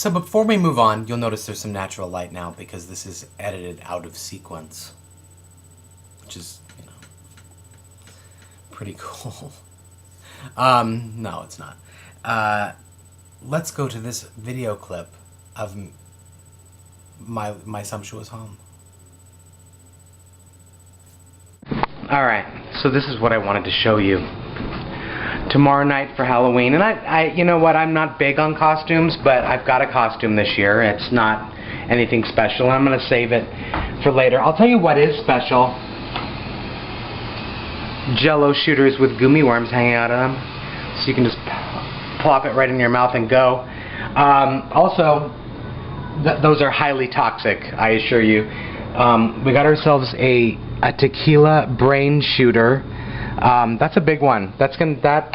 So before we move on, you'll notice there's some natural light now because this is edited out of sequence, which is, pretty cool. No, it's not. Let's go to this video clip of my sumptuous home. Alright, so this is what I wanted to show you. Tomorrow night for Halloween, and I you know what, I'm not big on costumes, but I've got a costume this year. It's not anything special, and I'm going to save it for later. I'll tell you what is special. Jello shooters with gummy worms hanging out of them, so you can just plop it right in your mouth and go. Also, those are highly toxic, I assure you. We got ourselves a tequila brain shooter. That's a big one. That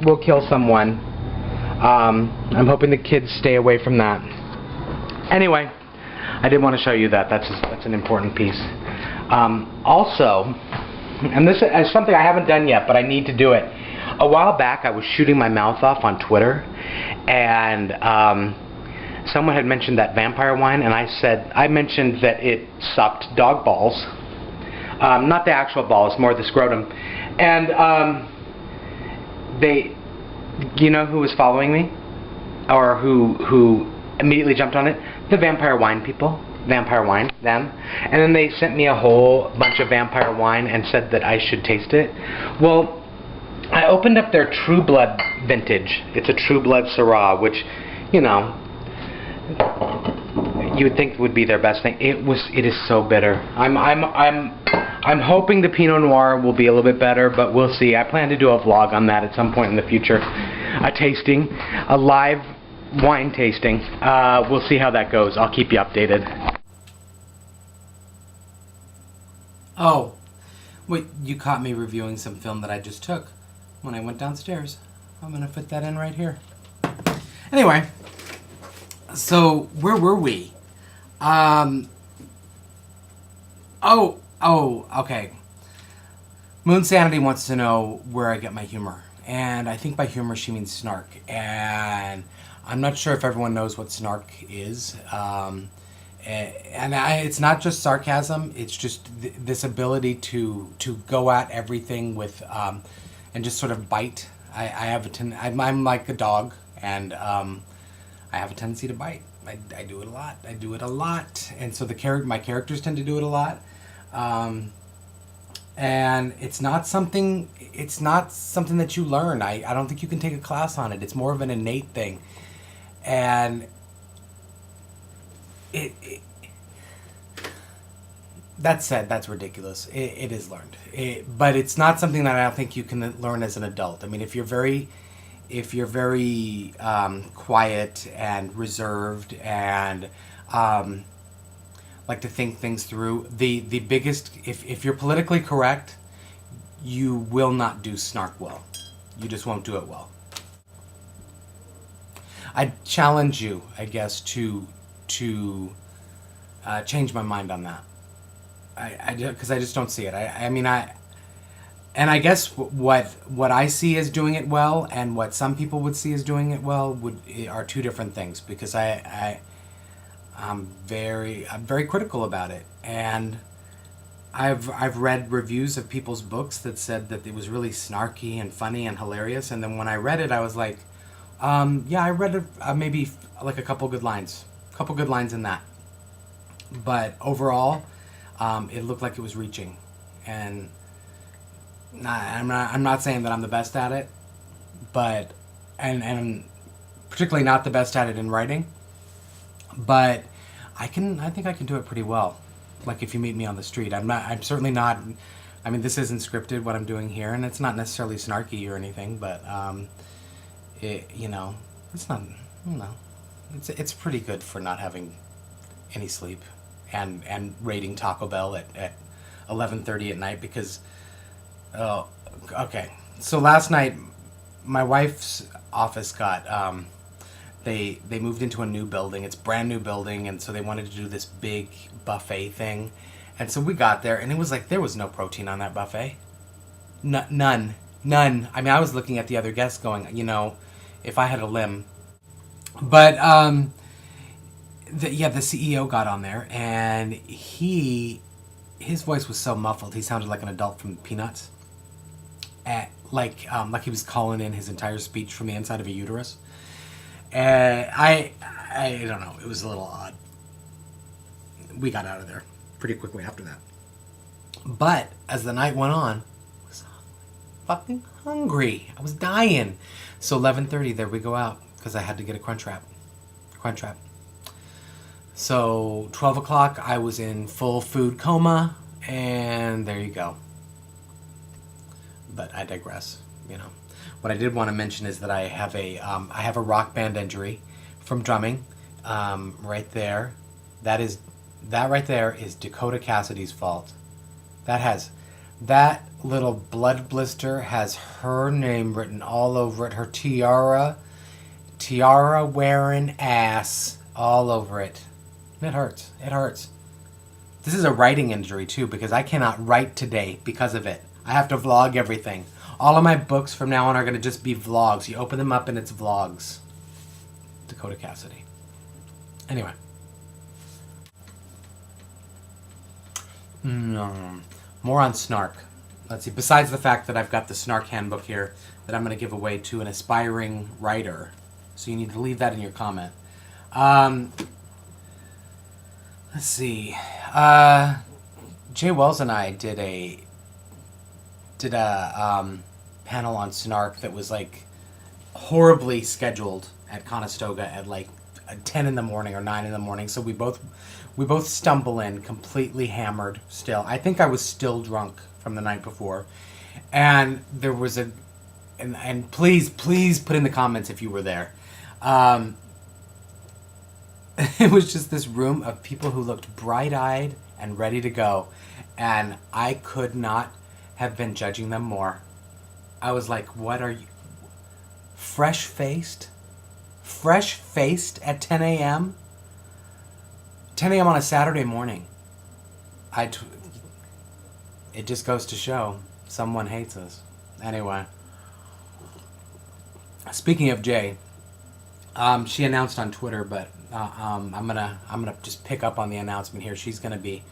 will kill someone. I'm hoping the kids stay away from that. Anyway, I did want to show you that. That's an important piece. Also, and this is something I haven't done yet, but I need to do it. A while back, I was shooting my mouth off on Twitter, and someone had mentioned that vampire wine, and I mentioned that it sucked dog balls. Not the actual balls, more the scrotum. And you know who was following me, or who immediately jumped on it? The vampire wine people, vampire wine, them. And then they sent me a whole bunch of vampire wine and said that I should taste it. Well, I opened up their True Blood vintage. It's a True Blood Syrah, which, you would think would be their best thing. It is so bitter. I'm hoping the Pinot Noir will be a little bit better, but we'll see. I plan to do a vlog on that at some point in the future. A live wine tasting. We'll see how that goes. I'll keep you updated. Oh, wait, you caught me reviewing some film that I just took when I went downstairs. I'm going to fit that in right here. Anyway, so where were we? Oh, okay. Moon Sanity wants to know where I get my humor. And I think by humor she means snark. And I'm not sure if everyone knows what snark is. It's not just sarcasm. It's just this ability to go at everything with, and just sort of bite. I'm like a dog, and I have a tendency to bite. I do it a lot. And so my characters tend to do it a lot. And it's not something that you learn. I don't think you can take a class on it. It's more of an innate thing. And that said, that's ridiculous. It is learned. But it's not something that I don't think you can learn as an adult. I mean, if you're very quiet and reserved and like to think things through, the biggest, if you're politically correct, you will not do snark well. You just won't do it well. I challenge you, I guess, to change my mind on that. Because I just don't see it. I guess what I see as doing it well and what some people would see as doing it well are two different things, because I'm very critical about it, and I've read reviews of people's books that said that it was really snarky and funny and hilarious, and then when I read it I was like, yeah, I read maybe like a couple good lines in that, but overall it looked like it was reaching, and I'm not saying that I'm the best at it, but and particularly not the best at it in writing, but I think I can do it pretty well. Like if you meet me on the street, I'm certainly not. I mean, this isn't scripted what I'm doing here, and it's not necessarily snarky or anything, but it's not. It's pretty good for not having any sleep and raiding Taco Bell at 11:30 at night because. Oh, okay. So last night, my wife's office got, they moved into a new building. It's a brand new building, and so they wanted to do this big buffet thing. And so we got there, and it was like there was no protein on that buffet. None. I mean, I was looking at the other guests going, if I had a limb. But the CEO got on there, and his voice was so muffled. He sounded like an adult from Peanuts. Like he was calling in his entire speech from the inside of a uterus. And I don't know. It was a little odd. We got out of there pretty quickly after that. But as the night went on, I was fucking hungry. I was dying. So 11:30, there we go out because I had to get a Crunch Wrap. So 12 o'clock, I was in full food coma, and there you go. But I digress. What I did want to mention is that I have a rock band injury from drumming. Right there, that right there is Dakota Cassidy's fault. That little blood blister has her name written all over it. Her tiara wearing ass all over it. It hurts. This is a writing injury too, because I cannot write today because of it. I have to vlog everything. All of my books from now on are going to just be vlogs. You open them up and it's vlogs. Dakota Cassidy. Anyway. More on snark. Let's see. Besides the fact that I've got the snark handbook here that I'm going to give away to an aspiring writer. So you need to leave that in your comment. Let's see. Jaye Wells and I did a panel on snark that was like horribly scheduled at Conestoga at like 10 in the morning or 9 in the morning. So we both stumble in completely hammered still. I think I was still drunk from the night before. And there was and please put in the comments if you were there. It was just this room of people who looked bright-eyed and ready to go. And I could not have been judging them more. I was like, what are you? Fresh-faced at 10 a.m.? 10 a.m. on a Saturday morning. It just goes to show someone hates us. Anyway. Speaking of Jay, she announced on Twitter, but I'm gonna just pick up on the announcement here. She's gonna be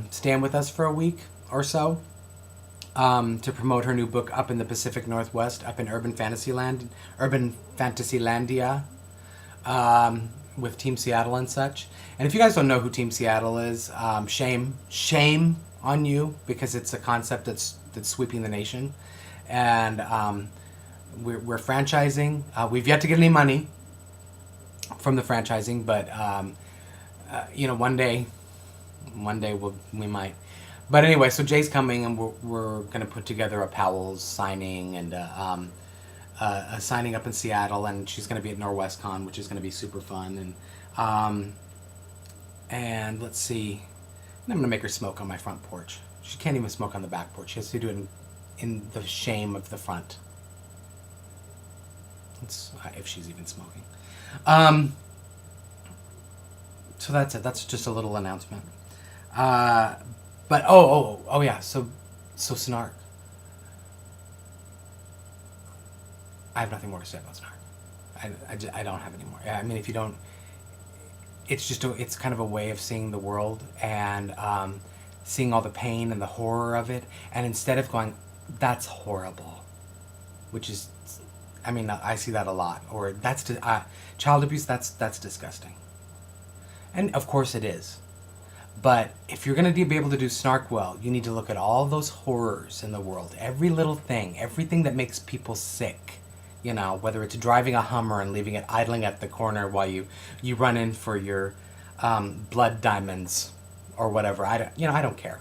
staying with us for a week or so to promote her new book up in the Pacific Northwest, up in Urban Fantasylandia, with Team Seattle and such. And if you guys don't know who Team Seattle is, shame on you, because it's a concept that's sweeping the nation, and we're franchising. We've yet to get any money from the franchising, but one day we might. But anyway, so Jay's coming, and we're gonna put together a Powell's signing and a signing up in Seattle, and she's gonna be at NorwestCon, which is gonna be super fun. And let's see, and I'm gonna make her smoke on my front porch. She can't even smoke on the back porch. She has to do it in the shame of the front. If she's even smoking. So that's it. That's just a little announcement. But oh yeah. So snark. I have nothing more to say about snark. I don't have any more. I mean, if you don't, it's just it's kind of a way of seeing the world and seeing all the pain and the horror of it, and instead of going, that's horrible, which is, I mean, I see that a lot, or that's child abuse. That's disgusting, and of course it is. But if you're going to be able to do snark well, you need to look at all those horrors in the world, every little thing, everything that makes people sick. Whether it's driving a Hummer and leaving it idling at the corner while you run in for your blood diamonds or whatever. I don't care.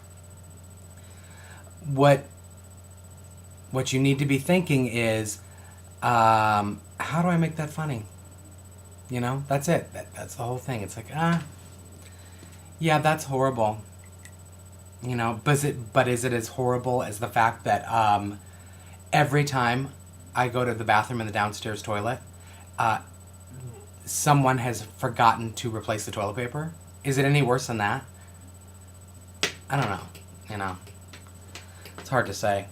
What you need to be thinking is, how do I make that funny? That's it. That's the whole thing. It's like, yeah, that's horrible. But is it as horrible as the fact that every time I go to the bathroom in the downstairs toilet, someone has forgotten to replace the toilet paper? Is it any worse than that? I don't know. It's hard to say.